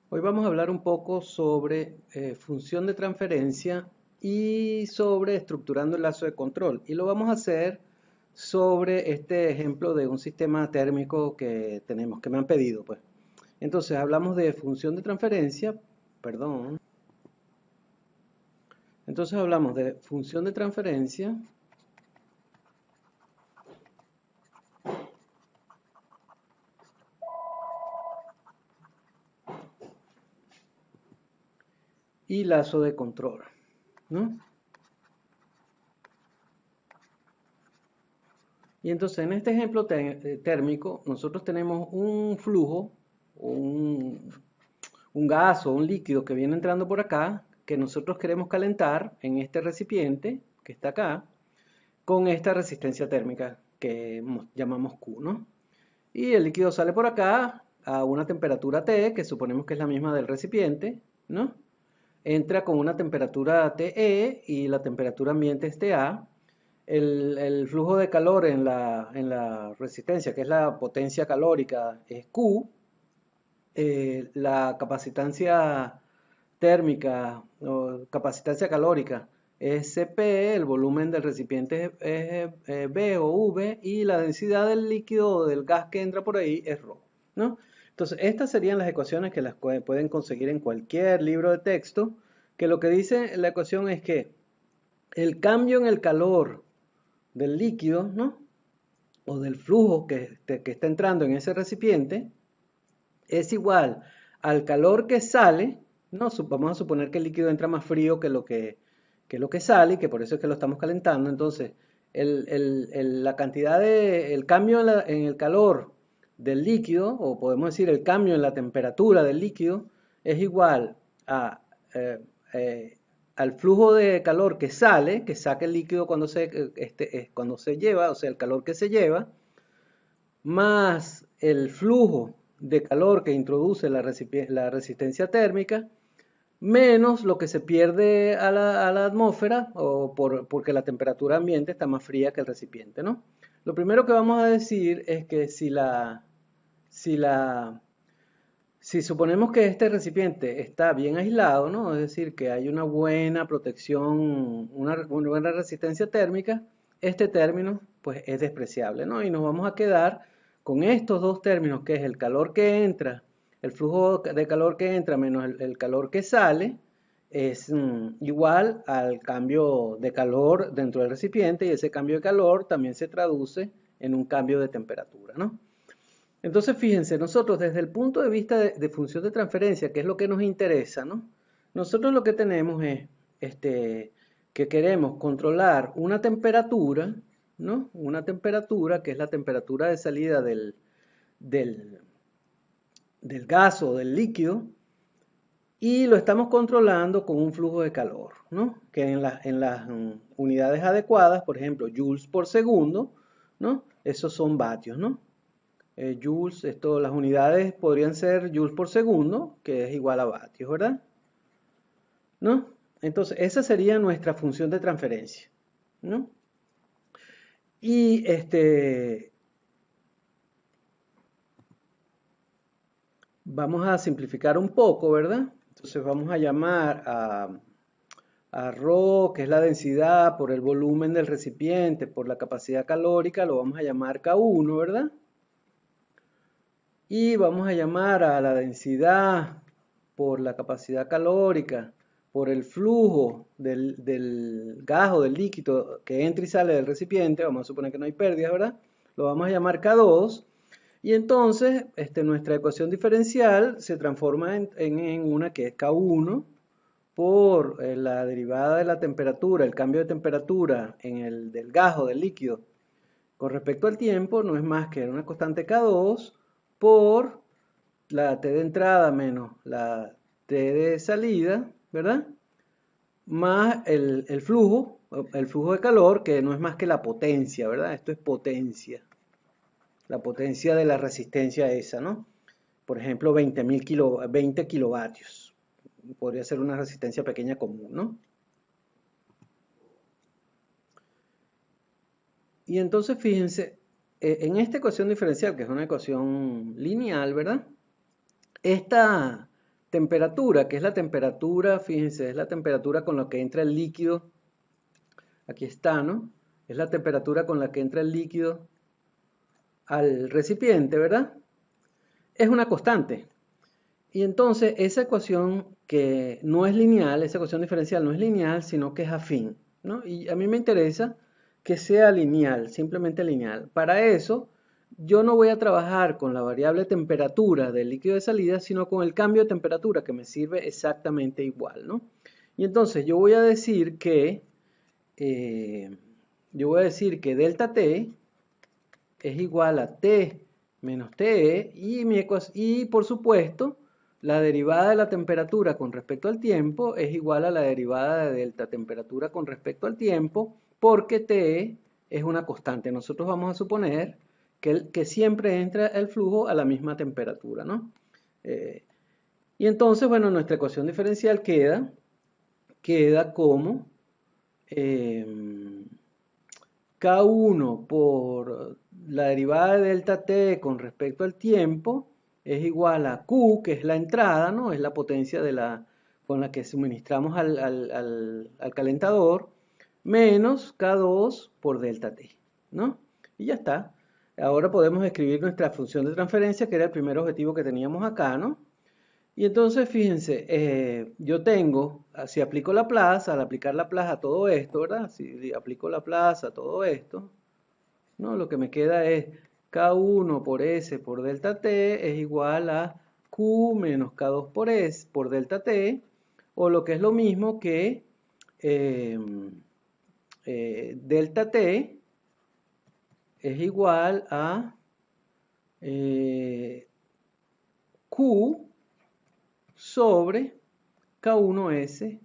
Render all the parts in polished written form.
Hoy vamos a hablar un poco sobre función de transferencia y sobre estructurando el lazo de control. Y lo vamos a hacer sobre este ejemplo de un sistema térmico que tenemos, que me han pedido, pues. Entonces, hablamos de función de transferencia, perdón. Entonces hablamos de función de transferencia y lazo de control, ¿no? Y entonces en este ejemplo térmico, nosotros tenemos un flujo, un, un gas o un líquido que viene entrando por acá, que nosotros queremos calentar en este recipiente que está acá, con esta resistencia térmica que llamamos Q, ¿no? Y el líquido sale por acá a una temperatura T, que suponemos que es la misma del recipiente, ¿no? Entra con una temperatura TE y la temperatura ambiente es TA. El flujo de calor en la resistencia, que es la potencia calórica, es Q. La capacitancia térmica o capacitancia calórica es Cp, el volumen del recipiente es B o V y la densidad del líquido o del gas que entra por ahí es ρ, ¿no? Entonces, estas serían las ecuaciones que las pueden conseguir en cualquier libro de texto, que lo que dice la ecuación es que el cambio en el calor del líquido, ¿no? O del flujo que está entrando en ese recipiente es igual al calor que sale, ¿no? Vamos a suponer que el líquido entra más frío que lo que sale y que por eso es que lo estamos calentando. Entonces, la cantidad el cambio en el calor del líquido, o podemos decir el cambio en la temperatura del líquido, es igual a, eh, eh, al flujo de calor que sale, que saca el líquido cuando se lleva, o sea, el calor que se lleva, más el flujo de calor que introduce la resistencia térmica, menos lo que se pierde a la atmósfera porque la temperatura ambiente está más fría que el recipiente, ¿no? Lo primero que vamos a decir es que si la, si suponemos que este recipiente está bien aislado, ¿no? Es decir, que hay una buena protección, una buena resistencia térmica, este término pues es despreciable, ¿no? Y nos vamos a quedar con estos dos términos, que es el calor que entra, el flujo de calor que entra menos el calor que sale, es igual al cambio de calor dentro del recipiente y ese cambio de calor también se traduce en un cambio de temperatura, ¿no? Entonces, fíjense, nosotros desde el punto de vista de función de transferencia, que es lo que nos interesa, ¿no? Nosotros lo que tenemos es que queremos controlar una temperatura, ¿no? Una temperatura que es la temperatura de salida del, del gas o del líquido, y lo estamos controlando con un flujo de calor, ¿no? Que en las unidades adecuadas, por ejemplo, joules por segundo, ¿no? Esos son vatios, ¿no? Joules, las unidades podrían ser joules por segundo, que es igual a vatios, ¿verdad? ¿No? Entonces, esa sería nuestra función de transferencia, ¿no? Y vamos a simplificar un poco, ¿verdad? Entonces vamos a llamar a ρ, que es la densidad por el volumen del recipiente, por la capacidad calórica, lo vamos a llamar K1, ¿verdad? Y vamos a llamar a la densidad por la capacidad calórica, por el flujo del gas o del líquido que entra y sale del recipiente, vamos a suponer que no hay pérdidas, ¿verdad? Lo vamos a llamar K2. Y entonces nuestra ecuación diferencial se transforma en una que es K1 por la derivada de la temperatura, el cambio de temperatura del gas o del líquido con respecto al tiempo, no es más que una constante K2 por la T de entrada menos la T de salida, ¿verdad? Más el flujo de calor, que no es más que la potencia, ¿verdad? Esto es potencia, la potencia de la resistencia esa, ¿no? Por ejemplo, 20 kilovatios. Podría ser una resistencia pequeña común, ¿no? Y entonces fíjense, en esta ecuación diferencial, que es una ecuación lineal, ¿verdad? Esta temperatura, que es la temperatura, fíjense, es la temperatura con la que entra el líquido. Aquí está, ¿no? Es la temperatura con la que entra el líquido al recipiente, ¿verdad? Es una constante. Y entonces esa ecuación que no es lineal, esa ecuación diferencial no es lineal, sino que es afín, ¿no? Y a mí me interesa que sea lineal, simplemente lineal. Para eso, yo no voy a trabajar con la variable temperatura del líquido de salida, sino con el cambio de temperatura, que me sirve exactamente igual, ¿no? Y entonces yo voy a decir que, delta T es igual a T menos TE y por supuesto la derivada de la temperatura con respecto al tiempo es igual a la derivada de delta temperatura con respecto al tiempo porque TE es una constante. Nosotros vamos a suponer que siempre entra el flujo a la misma temperatura, ¿no? Y entonces, bueno, nuestra ecuación diferencial queda como K1 por la derivada de delta T con respecto al tiempo es igual a Q, que es la entrada, ¿no? Es la potencia con la que suministramos al calentador, menos K2 por delta T, ¿no? Y ya está. Ahora podemos escribir nuestra función de transferencia, que era el primer objetivo que teníamos acá, ¿no? Y entonces, fíjense, yo tengo, si aplico la plaza, al aplicar la plaza a todo esto, ¿verdad? Si aplico la plaza a todo esto, ¿no? Lo que me queda es K1 por S por delta T es igual a Q menos K2 por S por delta T, o lo que es lo mismo que eh, delta T es igual a Q sobre K1S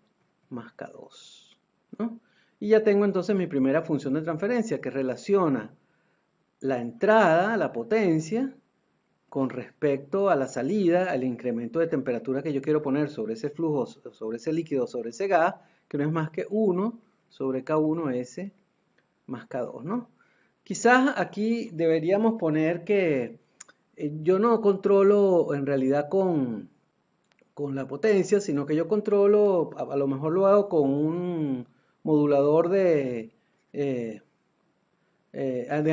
más K2, ¿no? Y ya tengo entonces mi primera función de transferencia que relaciona la entrada, la potencia, con respecto a la salida, al incremento de temperatura que yo quiero poner sobre ese flujo, sobre ese líquido, sobre ese gas, que no es más que 1 sobre K1S más K2, ¿no? Quizás aquí deberíamos poner que yo no controlo en realidad con la potencia, sino que yo controlo, a lo mejor lo hago con un modulador de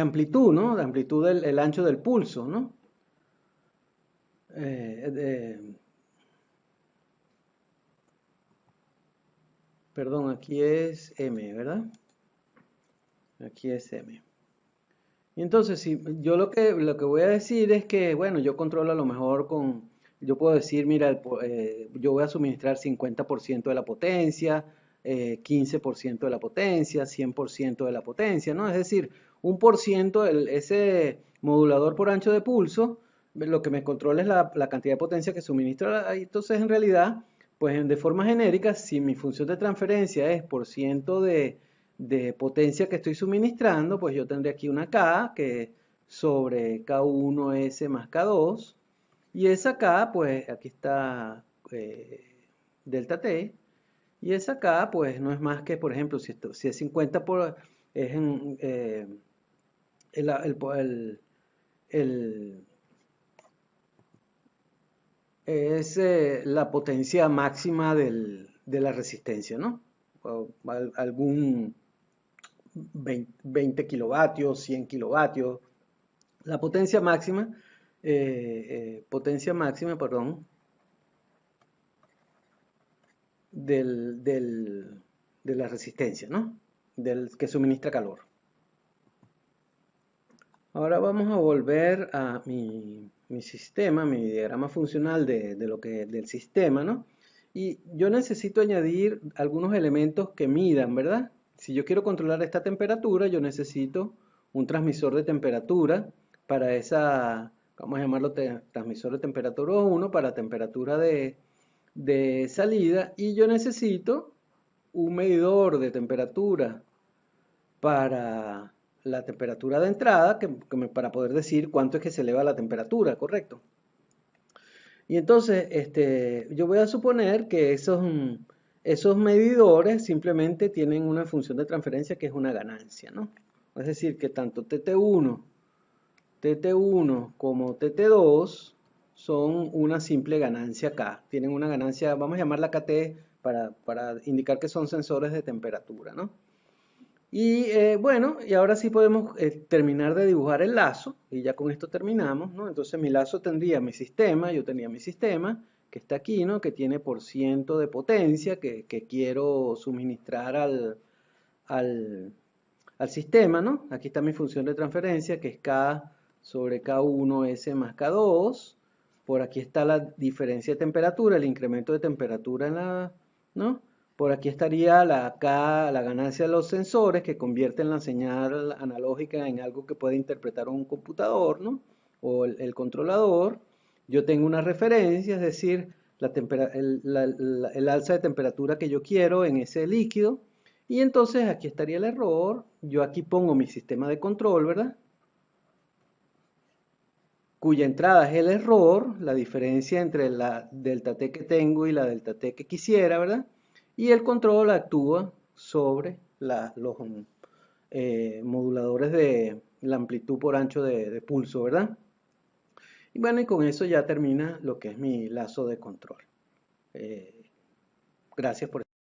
amplitud, ¿no? De amplitud del el ancho del pulso, ¿no? Perdón, aquí es M, ¿verdad? Aquí es M. Y entonces, si yo lo que voy a decir es que, bueno, yo controlo a lo mejor yo puedo decir, mira, yo voy a suministrar 50% de la potencia, 15% de la potencia, 100% de la potencia, ¿no? Es decir, un por ciento, ese modulador por ancho de pulso, lo que me controla es la cantidad de potencia que suministra. Entonces, en realidad, pues de forma genérica, si mi función de transferencia es por ciento de potencia que estoy suministrando, pues yo tendré aquí una K que sobre K1S más K2 y esa K, pues aquí está delta T y esa K, pues no es más que, por ejemplo, si es 50 es el, el- el- es la potencia máxima de la resistencia, ¿no? O algún 20 kilovatios, 100 kilovatios. La potencia máxima, perdón, de la resistencia, ¿no? Del que suministra calor. Ahora vamos a volver a mi sistema, mi diagrama funcional del sistema, ¿no? Y yo necesito añadir algunos elementos que midan, ¿verdad? Si yo quiero controlar esta temperatura, yo necesito un transmisor de temperatura para vamos a llamarlo transmisor de temperatura 1 para temperatura de salida. Y yo necesito un medidor de temperatura para la temperatura de entrada, para poder decir cuánto es que se eleva la temperatura, ¿correcto? Y entonces, yo voy a suponer que esos medidores simplemente tienen una función de transferencia que es una ganancia, ¿no? Es decir, que tanto TT1 como TT2 son una simple ganancia K. Tienen una ganancia, vamos a llamarla KT para indicar que son sensores de temperatura, ¿no? Y bueno, y ahora sí podemos terminar de dibujar el lazo, y ya con esto terminamos, ¿no? Entonces mi lazo tendría mi sistema, yo tenía mi sistema, que está aquí, ¿no? Que tiene por ciento de potencia que quiero suministrar al, al sistema, ¿no? Aquí está mi función de transferencia, que es K sobre K1 S más K2. Por aquí está la diferencia de temperatura, el incremento de temperatura en la, ¿no? Por aquí estaría la K, la ganancia de los sensores que convierten la señal analógica en algo que puede interpretar un computador, ¿no? O el controlador. Yo tengo una referencia, es decir, el alza de temperatura que yo quiero en ese líquido. Y entonces aquí estaría el error. Yo aquí pongo mi sistema de control, ¿verdad? Cuya entrada es el error, la diferencia entre la delta t que tengo y la delta t que quisiera, ¿verdad? Y el control actúa sobre los moduladores de la amplitud por ancho de pulso, ¿verdad? Y bueno, y con eso ya termina lo que es mi lazo de control. Gracias por